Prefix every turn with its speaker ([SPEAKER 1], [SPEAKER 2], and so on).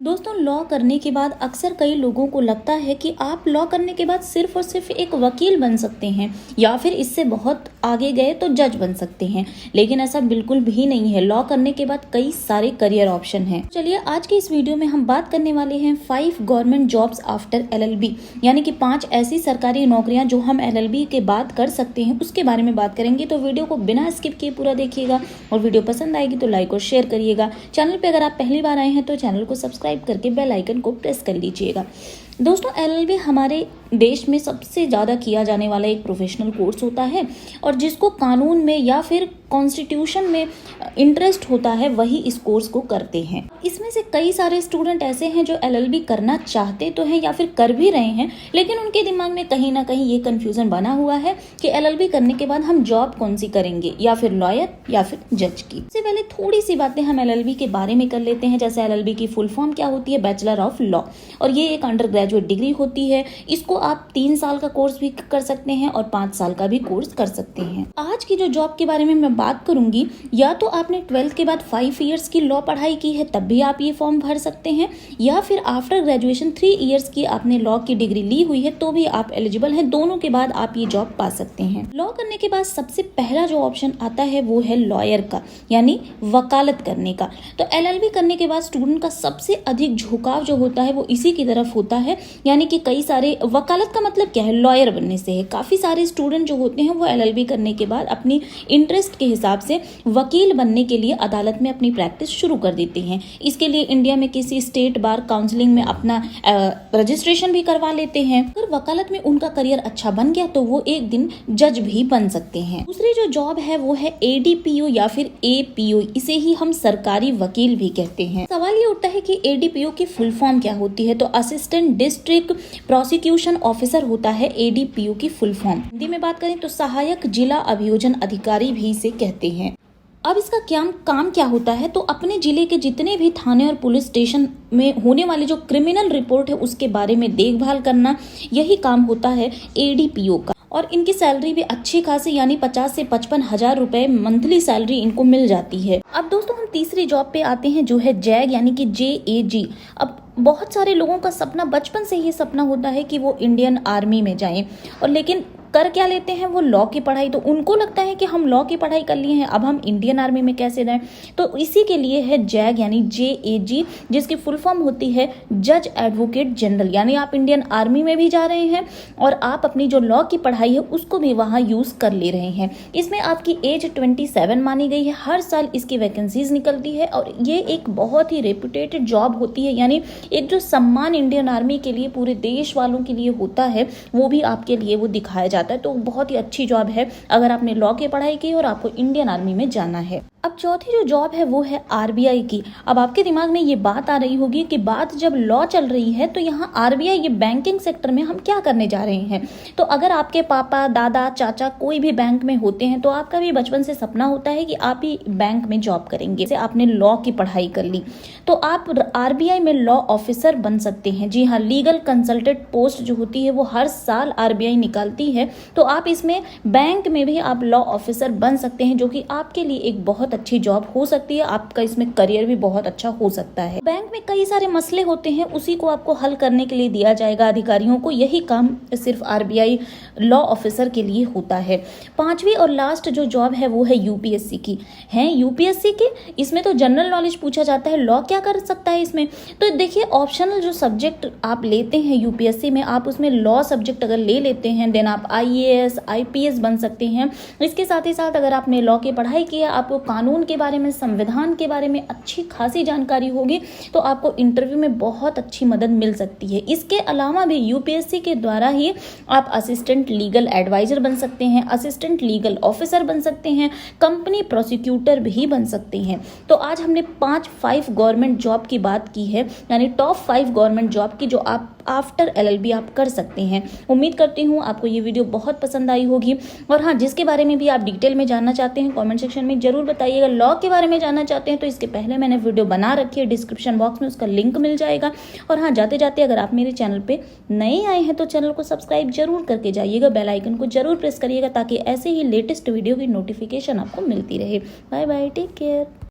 [SPEAKER 1] दोस्तों, लॉ करने के बाद अक्सर कई लोगों को लगता है कि आप लॉ करने के बाद सिर्फ और सिर्फ एक वकील बन सकते हैं या फिर इससे बहुत आगे गए तो जज बन सकते हैं। लेकिन ऐसा बिल्कुल भी नहीं है। लॉ करने के बाद कई सारे करियर ऑप्शन हैं। चलिए आज की इस वीडियो में हम बात करने वाले हैं 5 गवर्नमेंट जॉब्स आफ्टर LLB, यानी कि 5 ऐसी सरकारी नौकरियां जो हम LLB के बाद कर सकते हैं, उसके बारे में बात करेंगे। तो वीडियो को बिना स्किप किए पूरा देखिएगा और वीडियो पसंद आएगी तो लाइक और शेयर करिएगा। चैनल पे अगर आप पहली बार आए हैं तो चैनल को सब्सक्राइब करके बेल आइकन को प्रेस कर लीजिएगा। दोस्तों, LLB हमारे देश में सबसे ज़्यादा किया जाने वाला एक प्रोफेशनल कोर्स होता है और जिसको कानून में या फिर कॉन्स्टिट्यूशन में इंटरेस्ट होता है वही इस कोर्स को करते हैं। इसमें से कई सारे स्टूडेंट ऐसे हैं जो LLB करना चाहते तो हैं या फिर कर भी रहे हैं, लेकिन उनके दिमाग में कहीं ना कहीं ये कंफ्यूजन बना हुआ है कि LLB करने के बाद हम जॉब कौन सी करेंगे, या फिर लॉयर या फिर जज की। इससे पहले थोड़ी सी बातें हम LLB के बारे में कर लेते हैं। जैसे LLB की फुल फॉर्म क्या होती है? बैचलर ऑफ लॉ, और ये एक अंडर ग्रेजुएट डिग्री होती है। इसको आप 3 साल का कोर्स भी कर सकते हैं और 5 साल का भी कोर्स कर सकते हैं। आज की जो जॉब के बारे में मैं बात करूंगी, या तो आपने 12th के बाद 5 इयर्स की लॉ पढ़ाई की है तब भी आप ये फॉर्म भर सकते हैं, या फिर आफ्टर ग्रेजुएशन 3 इयर्स की आपने लॉ की डिग्री ली हुई है तो भी आप एलिजिबल हैं। दोनों के बाद आप ये जॉब पा सकते हैं। लॉ करने के बाद सबसे पहला जो ऑप्शन आता है वो है लॉयर का, यानी वकालत करने का। तो LLB करने के बाद स्टूडेंट का सबसे अधिक झुकाव जो होता है वो इसी की तरफ होता है, यानी कि कई सारे वकालत का मतलब क्या है? लॉयर बनने से है। काफी सारे स्टूडेंट जो होते हैं वो LLB करने के बाद अपनी इंटरेस्ट के हिसाब से वकील बनने के लिए अदालत में अपनी प्रैक्टिस शुरू कर देते हैं। इसके लिए इंडिया में किसी स्टेट बार काउंसिलिंग में अपना रजिस्ट्रेशन भी करवा लेते हैं। अगर वकालत में उनका करियर अच्छा बन गया तो वो एक दिन जज भी बन सकते हैं। दूसरी जो जॉब है वो है ADPO या फिर APO, इसे ही हम सरकारी वकील भी कहते हैं। सवाल ये उठता है कि ADPO की फुल फॉर्म क्या होती है? तो असिस्टेंट डिस्ट्रिक्ट प्रोसिक्यूशन ऑफिसर होता है ADPO की फुल फॉर्म। हिंदी में बात करें तो सहायक जिला अभियोजन अधिकारी भी इसे कहते हैं। अब इसका काम क्या होता है? तो अपने जिले के जितने भी थाने और पुलिस स्टेशन में होने वाले जो क्रिमिनल रिपोर्ट है उसके बारे में देखभाल करना, यही काम होता है ADPO का। और इनकी सैलरी भी अच्छी खासी, यानी 50 से 55 हजार रुपए मंथली सैलरी इनको मिल जाती है। अब दोस्तों हम तीसरी जॉब पे आते हैं जो है JAG, यानी कि JAG। अब बहुत सारे लोगों का सपना, बचपन से ही सपना होता है कि वो इंडियन आर्मी में जाएं, और लेकिन कर क्या लेते हैं वो? लॉ की पढ़ाई। तो उनको लगता है कि हम लॉ की पढ़ाई कर लिए हैं, अब हम इंडियन आर्मी में कैसे जाएं? तो इसी के लिए है JAG, यानी JAG, जिसकी फुल फॉर्म होती है जज एडवोकेट जनरल। यानी आप इंडियन आर्मी में भी जा रहे हैं और आप अपनी जो लॉ की पढ़ाई है उसको भी वहाँ यूज कर ले रहे हैं। इसमें आपकी एज 27 मानी गई है। हर साल इसकी वैकेंसीज निकलती है और ये एक बहुत ही रेपुटेटेड जॉब होती है, यानी एक जो सम्मान इंडियन आर्मी के लिए पूरे देश वालों के लिए होता है वो भी आपके लिए वो दिखाया जाता है। तो बहुत ही अच्छी जॉब है अगर आपने लॉ की पढ़ाई की और आपको इंडियन आर्मी में जाना है। अब चौथी जो जॉब है वो है RBI की। अब आपके दिमाग में ये बात आ रही होगी कि बात जब लॉ चल रही है तो यहाँ RBI, ये बैंकिंग सेक्टर में हम क्या करने जा रहे हैं? तो अगर आपके पापा, दादा, चाचा कोई भी बैंक में होते हैं तो आपका भी बचपन से सपना होता है कि आप ही बैंक में जॉब करेंगे। जैसे आपने लॉ की पढ़ाई कर ली तो आप RBI में लॉ ऑफिसर बन सकते हैं। जी हाँ, लीगल कंसल्टेंट पोस्ट जो होती है वो हर साल RBI निकालती है, तो आप इसमें बैंक में भी आप लॉ ऑफिसर बन सकते हैं, जो कि आपके लिए एक बहुत अच्छी जॉब हो सकती है। आपका इसमें करियर भी बहुत अच्छा हो सकता है। बैंक में कई सारे मसले होते हैं, उसी को आपको हल करने के लिए दिया जाएगा अधिकारियों को। यही काम सिर्फ RBI लॉ ऑफिसर के लिए होता है। पांचवी और लास्ट जो जॉब है वो है UPSC की। है UPSC के, इसमें तो जनरल नॉलेज पूछा जाता है। लॉ क्या कर सकता है इसमें? तो देखिए, ऑप्शनल जो सब्जेक्ट आप लेते हैं UPSC में, आप उसमें लॉ सब्जेक्ट अगर ले लेते हैं देन आप IAS IPS बन सकते हैं। इसके साथ ही साथ अगर आपने लॉ की पढ़ाई की है, आपको कानून के बारे में, संविधान के बारे में अच्छी खासी जानकारी होगी, तो आपको इंटरव्यू में बहुत अच्छी मदद मिल सकती है। इसके अलावा भी UPSC के द्वारा ही आप असिस्टेंट लीगल एडवाइजर बन सकते हैं, असिस्टेंट लीगल ऑफिसर बन सकते हैं, कंपनी प्रोसिक्यूटर भी बन सकते हैं। तो आज हमने 5 गवर्नमेंट जॉब की बात की है, यानी टॉप 5 गवर्नमेंट जॉब की, जो आप आफ्टर LLB आप कर सकते हैं। उम्मीद करती हूँ आपको ये वीडियो बहुत पसंद आई होगी। और हाँ, जिसके बारे में भी आप डिटेल में जानना चाहते हैं कमेंट सेक्शन में जरूर बताइएगा। लॉ के बारे में जानना चाहते हैं तो इसके पहले मैंने वीडियो बना रखी है, डिस्क्रिप्शन बॉक्स में उसका लिंक मिल जाएगा। और हाँ, जाते जाते अगर आप मेरे चैनल पे नए आए हैं तो चैनल को सब्सक्राइब जरूर करके जाइएगा, बेल आइकन को जरूर प्रेस करिएगा ताकि ऐसे ही लेटेस्ट वीडियो की नोटिफिकेशन आपको मिलती रहे। Bye bye, take care.